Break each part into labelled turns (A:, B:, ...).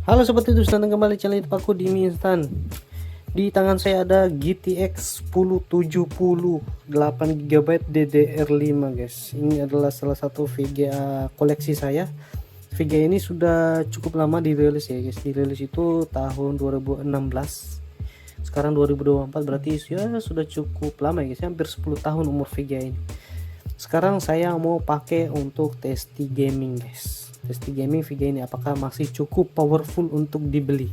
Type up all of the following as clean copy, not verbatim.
A: Halo sobat itu, datang kembali channel aku di Mi Instan. Di tangan saya ada GTX 1070 8GB DDR5 guys. Ini adalah salah satu VGA koleksi saya. VGA ini sudah cukup lama dirilis ya guys. Dirilis itu tahun 2016. Sekarang 2024, berarti ya sudah cukup lama ya guys. Hampir 10 tahun umur VGA ini. Sekarang saya mau pakai untuk testi gaming guys. Testi gaming VGA ini apakah masih cukup powerful untuk dibeli.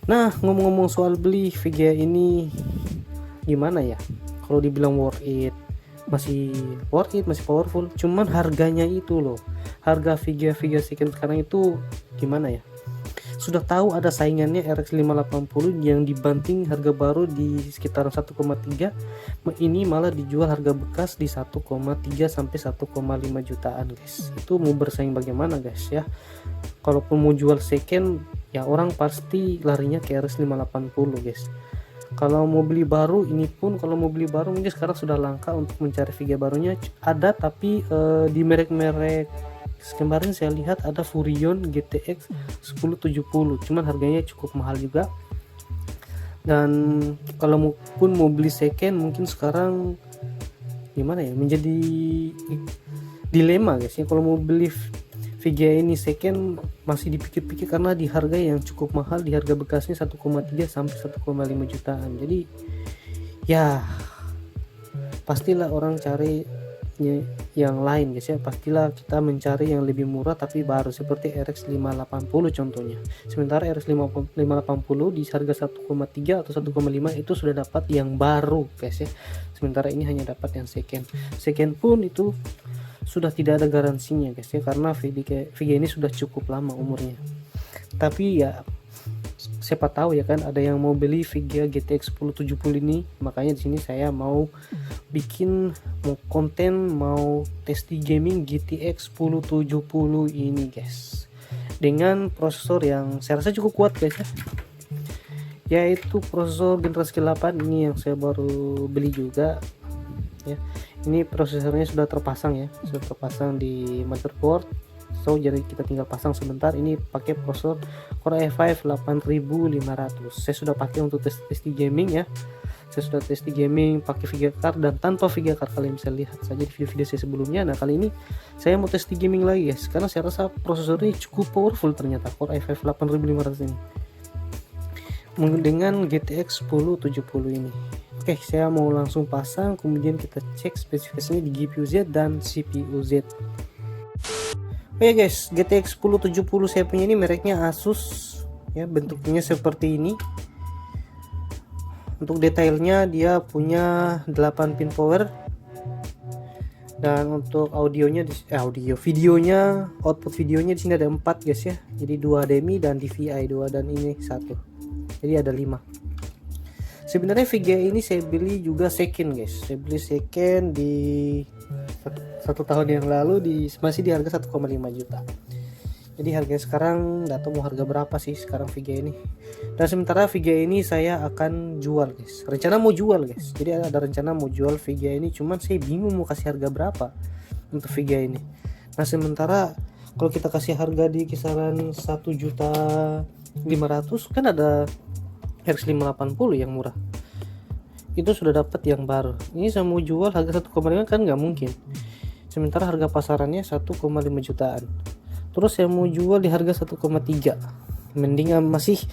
A: Nah, ngomong-ngomong soal beli VGA ini, gimana ya, kalau dibilang worth it, masih worth it, masih powerful, cuman harganya itu loh, harga VGA second sekarang itu gimana ya, sudah tahu ada saingannya RX 580 yang dibanting harga baru di sekitar 1,3, ini malah dijual harga bekas di 1,3 sampai 1,5 jutaan guys. Itu mau bersaing bagaimana guys ya. Kalaupun mau jual second ya orang pasti larinya ke RX 580 guys. Kalau mau beli baru, ini pun kalau mau beli baru mungkin sekarang sudah langka untuk mencari VGA barunya. Ada tapi di merek-merek kemarin saya lihat ada Furion GTX 1070, cuman harganya cukup mahal juga. Dan kalau pun mau beli second mungkin sekarang gimana ya, menjadi dilema guys ya. Kalau mau beli VGA ini second masih dipikir-pikir karena di harga yang cukup mahal, di harga bekasnya 1,3 sampai 1,5 jutaan. Jadi ya pastilah orang cari yang lain guys ya, pastilah kita mencari yang lebih murah tapi baru, seperti RX 580 contohnya. Sementara RX 580 di harga 1,3 atau 1,5 itu sudah dapat yang baru guys ya, sementara ini hanya dapat yang second pun itu sudah tidak ada garansinya guys ya, karena VGA ini sudah cukup lama umurnya. Tapi ya siapa tahu ya kan, ada yang mau beli VGA GTX 1070 ini, makanya di sini saya mau bikin konten, mau testi gaming GTX 1070 ini guys, dengan prosesor yang saya rasa cukup kuat guys ya, yaitu prosesor generasi ke-8 ini yang saya baru beli juga ya. Ini prosesornya sudah terpasang ya, sudah terpasang di motherboard. So jadi kita tinggal pasang sebentar. Ini pakai prosesor Core i5 8500. Saya sudah pakai untuk testi gaming ya. Saya sudah testi gaming pakai VGA card dan tanpa VGA card, kalian bisa lihat saja di video-video saya sebelumnya. Nah, kali ini saya mau testi gaming lagi guys, karena saya rasa prosesornya cukup powerful ternyata, Core i5 8500 ini dengan GTX 1070 ini. Oke, saya mau langsung pasang, kemudian kita cek spesifikasinya di GPU Z dan CPU Z. Oke guys, GTX 1070 saya punya ini mereknya Asus ya, bentuknya seperti ini. Untuk detailnya dia punya 8 pin power, dan untuk audionya videonya, output videonya di sini ada 4 guys ya. Jadi 2 HDMI dan DVI 2, dan ini 1. Jadi ada 5. Sebenarnya VGA ini saya beli juga second guys. Saya beli second di 1 tahun yang lalu masih di harga 1,5 juta. Jadi harganya sekarang nggak tahu mau harga berapa sih sekarang VGA ini. Dan sementara VGA ini saya akan jual guys. Rencana mau jual guys. Jadi ada rencana mau jual VGA ini, cuman saya bingung mau kasih harga berapa untuk VGA ini. Nah, sementara kalau kita kasih harga di kisaran 1.500.000 kan ada RX 580 yang murah. Itu sudah dapat yang baru. Ini saya mau jual harga 1,5 kan nggak mungkin. Sementara harga pasarannya 1,5 jutaan. Terus saya mau jual di harga 1,3. Mending masih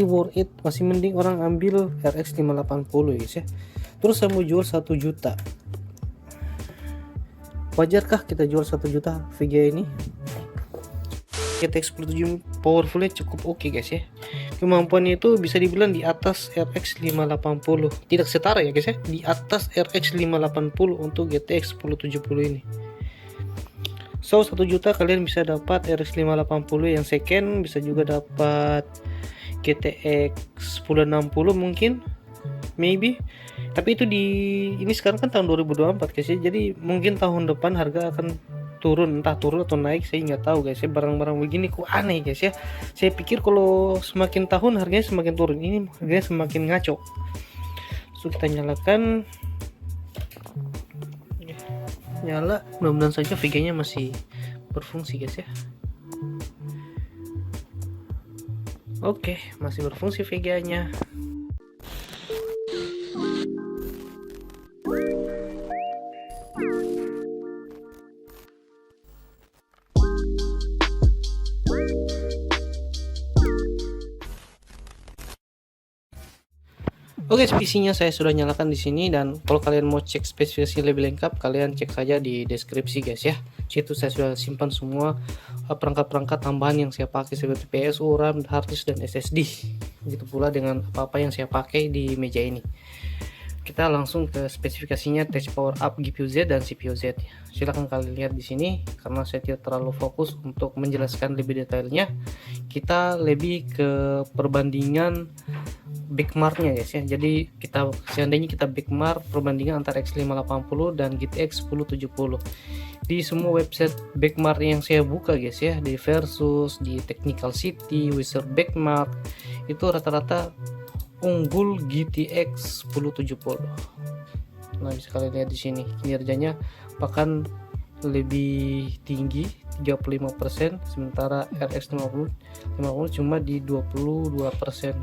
A: worth it, masih mending orang ambil RX 580 guys ya. Terus saya mau jual 1 juta. Wajarkah kita jual 1 juta VGA ini? GTX 1070 powerfulnya cukup oke guys ya. Kemampuannya itu bisa dibilang di atas RX 580. Tidak setara ya guys ya, di atas RX 580 untuk GTX 1070 ini. So 1 juta kalian bisa dapat RX 580 yang second, bisa juga dapat GTX 1060 mungkin, maybe. Tapi itu ini sekarang kan tahun 2024 guys ya. Jadi mungkin tahun depan harga akan turun, entah turun atau naik saya nggak tahu guys ya. Barang-barang begini kok aneh guys ya. Saya pikir kalau semakin tahun harganya semakin turun, ini harganya semakin ngaco. So kita nyalakan, nyala, mudah-mudahan saja VGA nya masih berfungsi guys ya. Oke, masih berfungsi VGA-nya. Oke, PC-nya saya sudah nyalakan di sini, dan kalau kalian mau cek spesifikasi lebih lengkap, kalian cek saja di deskripsi guys ya. Situ saya sudah simpan semua perangkat-perangkat tambahan yang saya pakai seperti PSU, RAM, harddisk, dan SSD. Begitu pula dengan apa-apa yang saya pakai di meja ini. Kita langsung ke spesifikasinya, test power up GPU Z dan CPU Z. Silahkan kalian lihat di sini, karena saya tidak terlalu fokus untuk menjelaskan lebih detailnya. Kita lebih ke perbandingan benchmarknya guys ya. Jadi seandainya kita benchmark perbandingan antara X580 dan GTX 1070 di semua website benchmark yang saya buka guys ya, di Versus, di Technical City, Wizard Benchmark, itu rata-rata unggul GTX 1070. Nah, bisa kalian lihat di sini kinerjanya bahkan lebih tinggi 35%, sementara RX 50 cuma di 22%.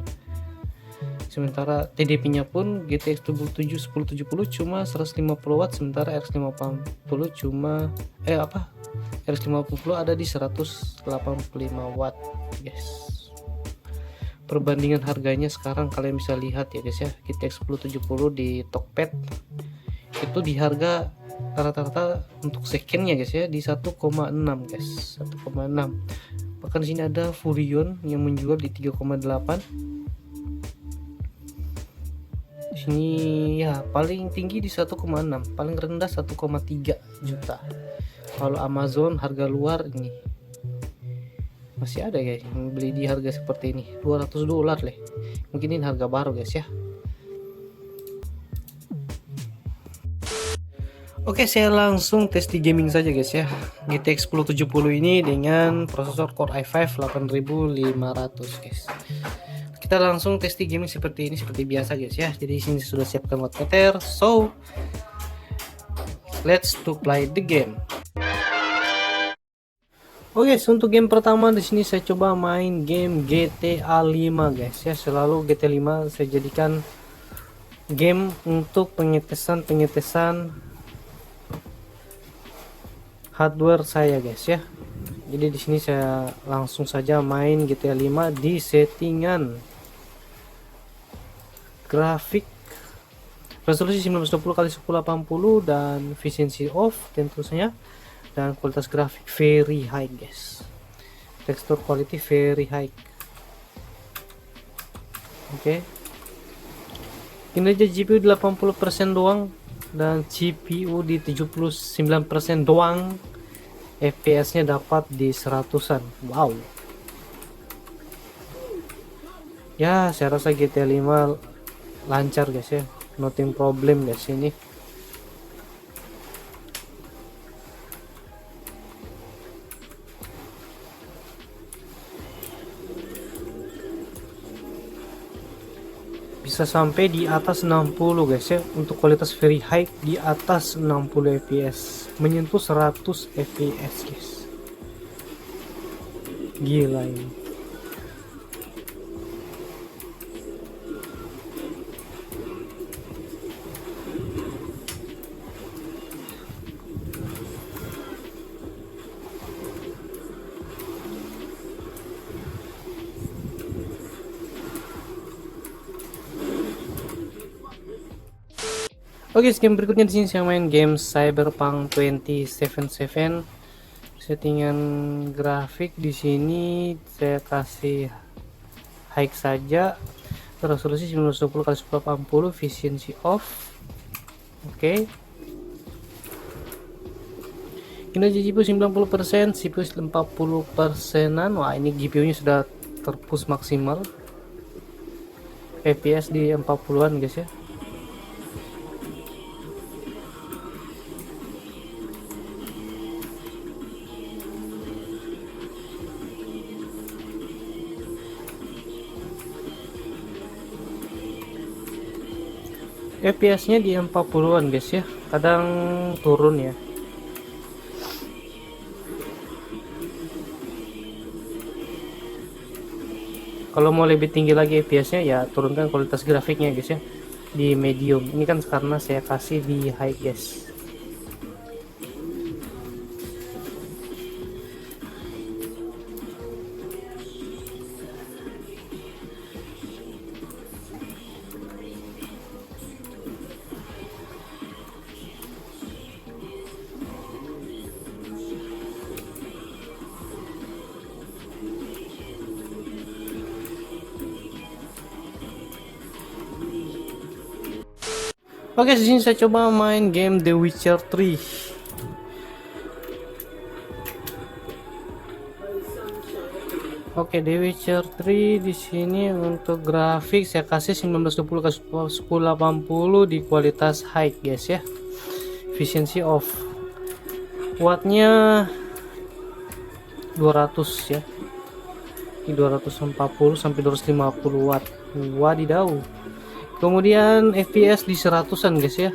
A: Sementara TDP-nya pun GTX 1070 cuma 150 watt, sementara RX 50 cuma RX 50 ada di 185 watt guys. Perbandingan harganya sekarang kalian bisa lihat ya guys ya, GTX 1070 di Tokped itu di harga rata-rata untuk secondnya guys ya di 1,6 guys, 1,6. Bahkan di sini ada Furion yang menjual di 3,8. Di sini ya paling tinggi di 1,6, paling rendah 1,3 juta. Kalau Amazon harga luar ini masih ada guys yang beli di harga seperti ini, $200 leh. Mungkin ini harga baru guys ya. Oke, saya langsung tes di gaming saja guys ya. GTX 1070 ini dengan prosesor Core i5 8500 guys. Kita langsung tes di gaming seperti ini, seperti biasa guys ya. Jadi di sini sudah siapkan wattmeter. So let's to play the game. Oke, untuk game pertama di sini saya coba main game GTA 5 guys ya. Selalu GTA 5 saya jadikan game untuk pengetesan hardware saya guys ya. Jadi di sini saya langsung saja main GTA 5 di settingan grafik resolusi 1920x1080 dan efficiency off tentu saja, dan kualitas grafik very high guys, texture quality very high. Oke, kinerja GPU 80% doang dan CPU di 79% doang. FPS nya dapat di 100-an. Wow ya, saya rasa GTA 5 lancar guys ya, nothing problem guys ini. Bisa sampai di atas 60 guys ya, untuk kualitas very high di atas 60 fps, menyentuh 100 fps guys, gila ini. Oke, game berikutnya di sini saya main game Cyberpunk 2077. Settingan grafik di sini saya kasih high saja. Resolusi 1920x1080, efficiency off. Oke. Kinerja GPU 90%, CPU 40%-an. Wah, ini GPU-nya sudah terpush maksimal. FPS di 40-an guys ya. FPS nya di 40-an guys ya, kadang turun ya. Kalau mau lebih tinggi lagi FPS-nya ya turunkan kualitas grafiknya guys ya di medium. Ini kan karena saya kasih di high guys. Oke, di sini saya coba main game The Witcher 3. Oke, The Witcher 3 di sini untuk grafik saya kasih 1920 ke 1080 di kualitas high guys ya. Efficiency off. Wattnya 200 ya. Di 240 sampai 250 watt. Wadidaw. Kemudian FPS di 100-an guys ya.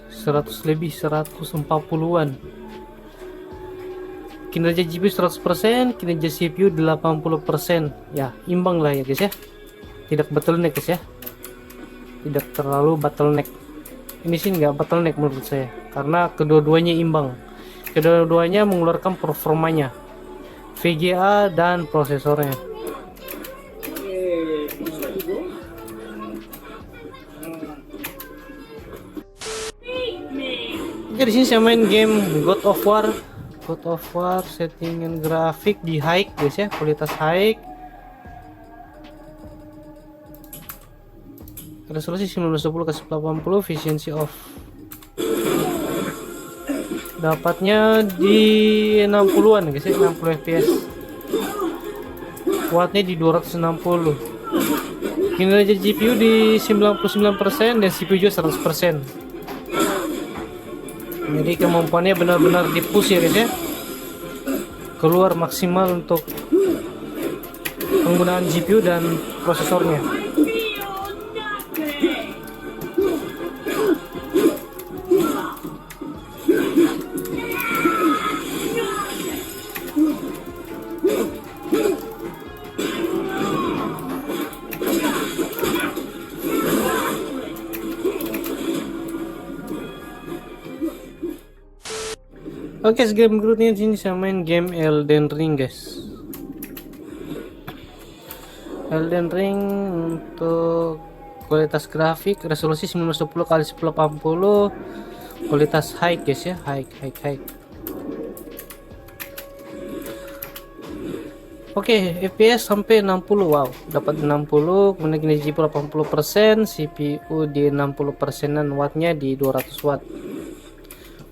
A: 100 lebih, 140-an. Kinerja GPU 100%, kinerja CPU 80%. Ya, imbang lah ya guys ya. Tidak bottleneck guys ya. Tidak terlalu bottleneck. Ini sih nggak bottleneck menurut saya, karena kedua-duanya imbang. Kedua-duanya mengeluarkan performanya, VGA dan prosesornya. Oke, di sini saya main game God of War. God of War settingan grafik di high guys ya, kualitas high. Resolusi 1920 ke 1080, efficiency off. Dapatnya di 60-an guys ya, 60 fps. Wattnya di 260. Kinerja GPU di 99% dan CPU juga 100%. Jadi kemampuannya benar-benar dipush ya guys ya. Keluar maksimal untuk penggunaan GPU dan prosesornya. Oke, game berikutnya sini saya main game Elden Ring guys. Elden Ring untuk kualitas grafik resolusi 1920 kali 1080, kualitas high guys ya, high. Oke, FPS sampai 60. Wow, dapat 60, kemudian kinerja GPU 80%, CPU di 60%-an, wattnya di 200 watt.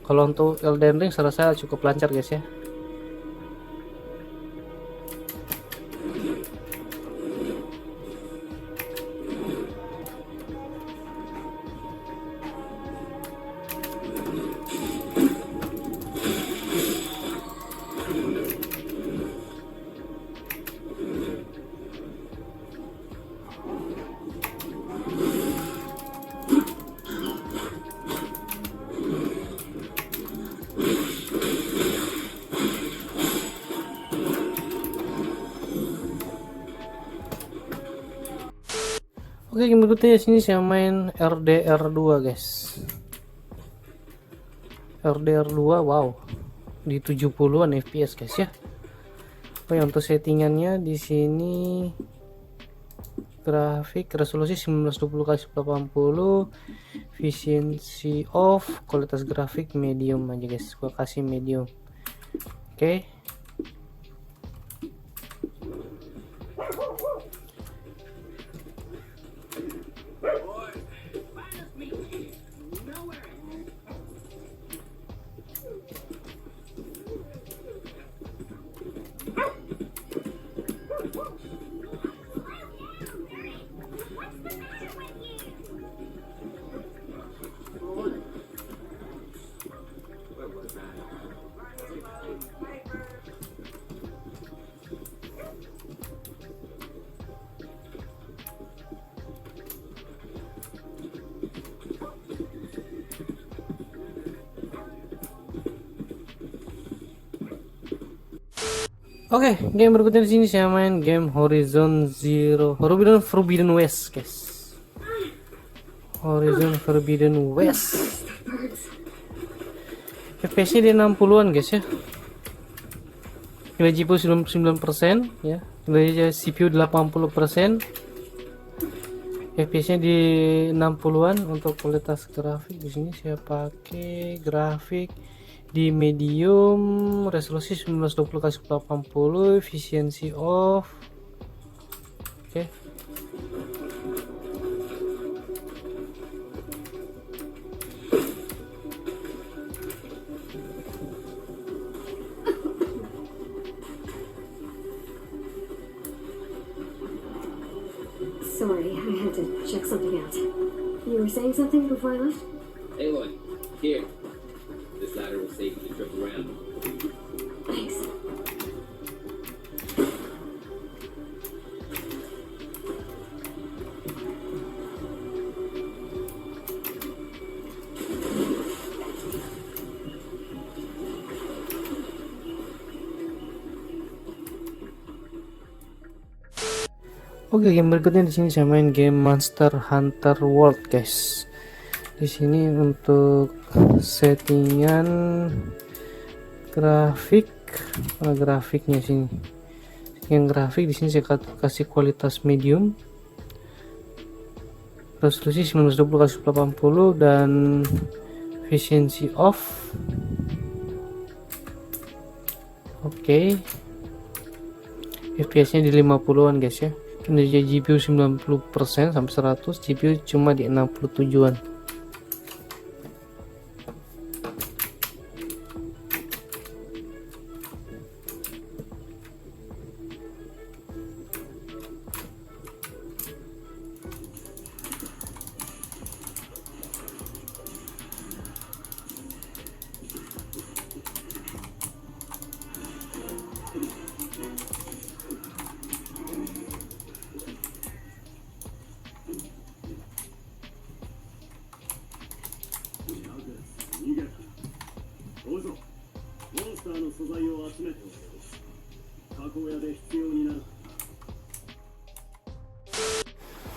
A: Kalau untuk Elden Ring saya rasa cukup lancar guys ya. Oke, game berikutnya sini saya main RDR2 guys. RDR2 wow, di 70-an fps guys ya. Oke, untuk settingannya di sini grafik resolusi 1920 x 1080, efficiency off, kualitas grafik medium aja guys. Gua kasih medium. Oke. Oke, game berikutnya di sini saya main game Horizon Forbidden West, guys. Horizon Forbidden West. FPS-nya di 60-an, guys ya. Nilai GPU 99% ya. Nilai CPU 80%. FPS-nya di 60-an. Untuk kualitas grafik di sini saya pakai grafik di medium, resolusi 1920x1080, efficiency off. Oke.
B: Sorry, I had to check something out. You were saying something before I left?
C: Aloy, here. This ladder will save you the trip around.
B: Thanks.
A: Oke, game berikutnya di sini saya main game Monster Hunter World, guys. Di sini untuk settingan grafik, grafiknya sini. Yang grafik di sini saya kasih kualitas medium. Resolusi 1920x1080 dan efficiency off. Oke. FPS-nya di 50-an, guys ya. Kinerja GPU 90% sampai 100, GPU cuma di 67-an.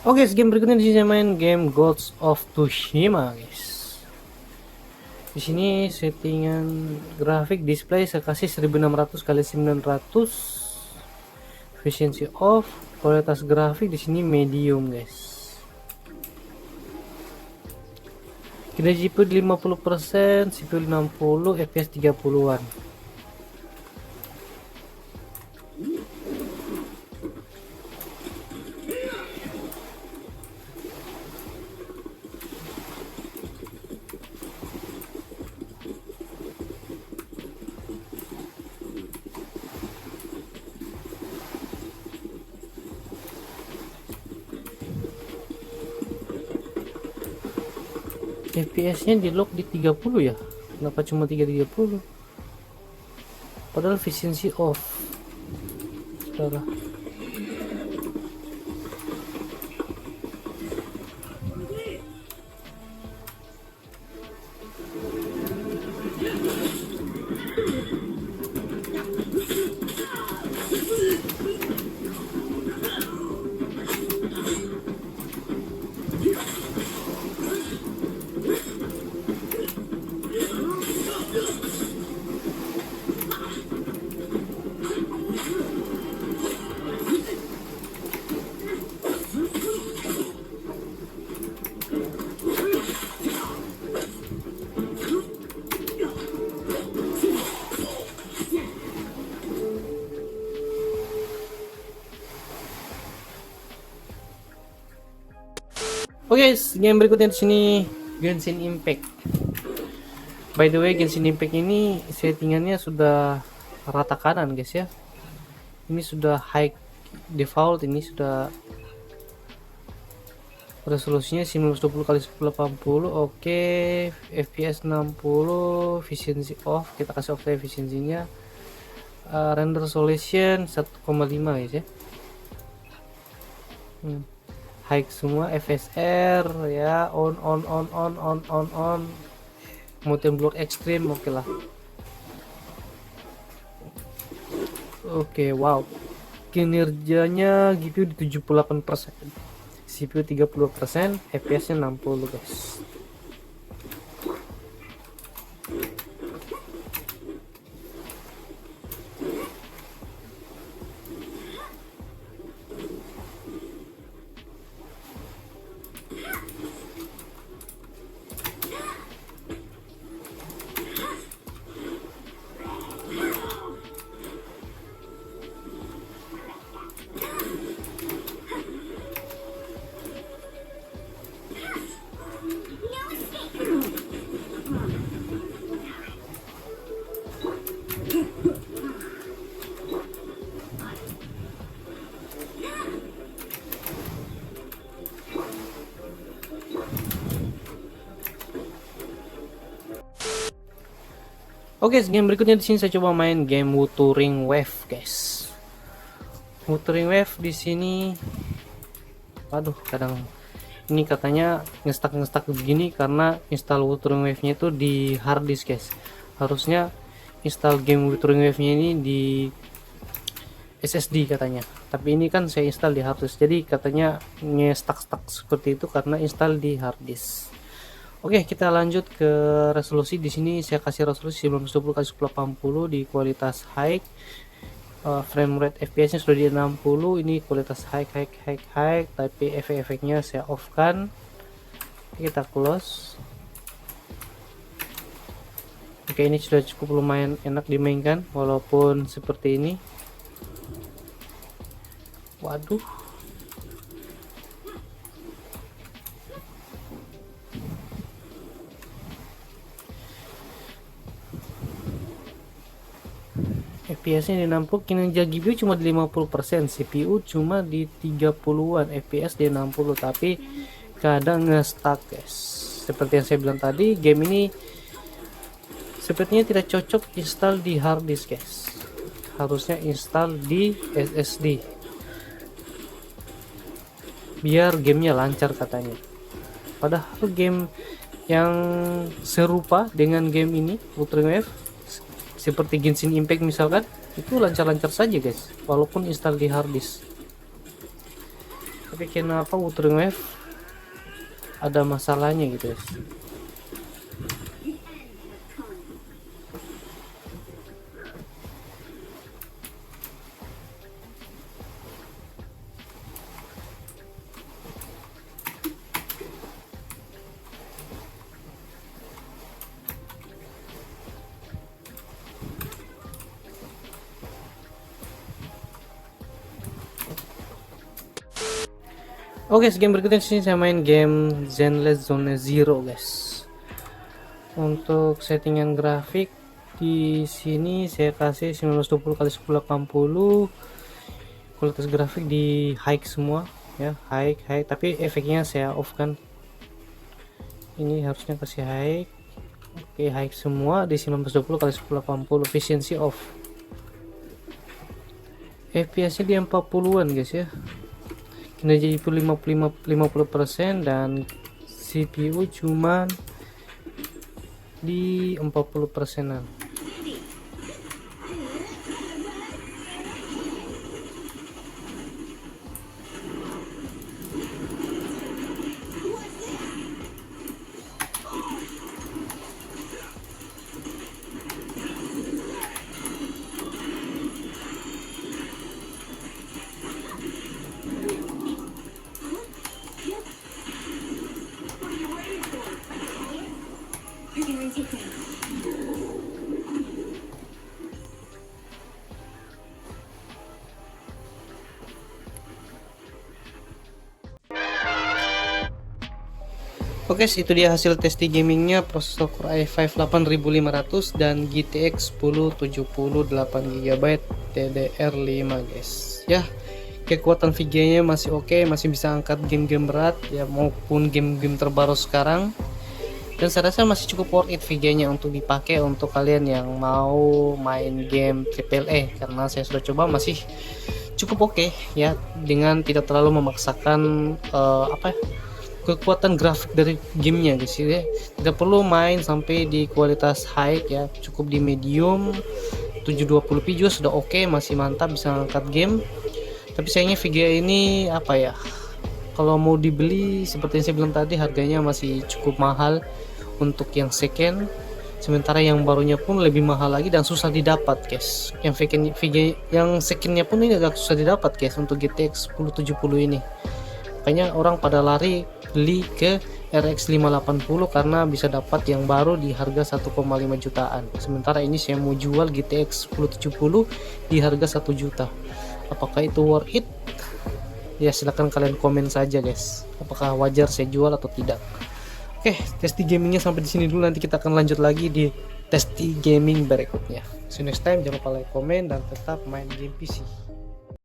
A: Oke, game berikutnya di sini saya main game Ghost of Tsushima, guys. Di sini settingan grafik display saya kasih 1600x900, efficiency off, kualitas grafik di sini medium, guys. Kinerja GPU 50%, CPU 60, FPS 30-an. FPS-nya di lock di 30 ya. Kenapa cuma 330? Padahal efficiency off. Salah. Oke, game berikutnya di sini Genshin Impact. By the way, Genshin Impact ini settingannya sudah rata kanan, guys ya. Ini sudah high default, ini sudah resolusinya 1920x1080. Oke, FPS 60, efficiency off, kita kasih off efisiensinya. Render resolution 1,5, guys ya. High semua, FSR ya, on motion blur extreme, oke lah. Oke, wow. Kinerjanya GPU di 78%, CPU 30%, FPS-nya 60 guys. Oke, game berikutnya di sini saya coba main game Wuthering Wave, guys. Wuthering Wave di sini, waduh, kadang ini katanya ngestak begini karena install Wuthering Wave-nya itu di hard disk, guys. Harusnya install game Wuthering Wave-nya ini di SSD katanya. Tapi ini kan saya install di hard disk, jadi katanya ngestak seperti itu karena install di hard disk. Oke, kita lanjut ke resolusi. Di sini saya kasih resolusi 1920x1080 di kualitas high. Frame rate FPS-nya sudah di 60. Ini kualitas high. Tapi efek-efeknya saya off kan. Kita close. Oke, ini sudah cukup lumayan enak dimainkan walaupun seperti ini. Waduh. FPS-nya di 60, kinerja GPU cuma di 50%, CPU cuma di 30-an, FPS di 60, tapi kadang nge-stuck, guys. Seperti yang saya bilang tadi, game ini sepertinya tidak cocok install di hard disk, guys. Harusnya install di SSD biar gamenya lancar katanya. Padahal game yang serupa dengan game ini, Wuthering Wave, seperti Genshin Impact misalkan, itu lancar-lancar saja guys walaupun install di hard disk. Tapi kenapa Wuthering Wave ada masalahnya gitu guys. Oke, game berikutnya sini saya main game Zenless Zone Zero, guys. Untuk settingan grafik di sini saya kasih 1920x1080. Kualitas grafik di high semua ya, high, tapi efeknya saya off kan. Ini harusnya kasih high. Oke, high semua di 1920x1080, efficiency off. FPS-nya di 40-an, guys ya. Kinerja GPU 50% dan CPU cuman di 40%-an. Oke, itu dia hasil tes di gamingnya. Prosesor Core i5 8500 dan GTX 1070 8GB DDR5, guys. Ya, kekuatan VGA-nya masih oke, masih bisa angkat game-game berat ya maupun game-game terbaru sekarang. Dan saya rasa masih cukup worth it VGA-nya untuk dipakai untuk kalian yang mau main game AAA, karena saya sudah coba masih cukup oke ya, dengan tidak terlalu memaksakan kekuatan grafik dari gamenya guys ya. Tidak perlu main sampai di kualitas high ya, cukup di medium 720p juga sudah oke, masih mantap, bisa ngangkat game. Tapi sayangnya VGA ini apa ya, kalau mau dibeli seperti yang saya bilang tadi, harganya masih cukup mahal untuk yang second, sementara yang barunya pun lebih mahal lagi dan susah didapat guys. Yang VGA yang secondnya pun ini agak susah didapat guys untuk GTX 1070 ini. Makanya orang pada lari beli ke RX 580 karena bisa dapat yang baru di harga 1,5 jutaan. Sementara ini saya mau jual GTX 1070 di harga 1 juta. Apakah itu worth it? Ya silahkan kalian komen saja guys. Apakah wajar saya jual atau tidak? Oke, Testi Gamingnya sampai di sini dulu. Nanti kita akan lanjut lagi di Testi Gaming berikutnya. See you next time. Jangan lupa like, komen, dan tetap main game PC.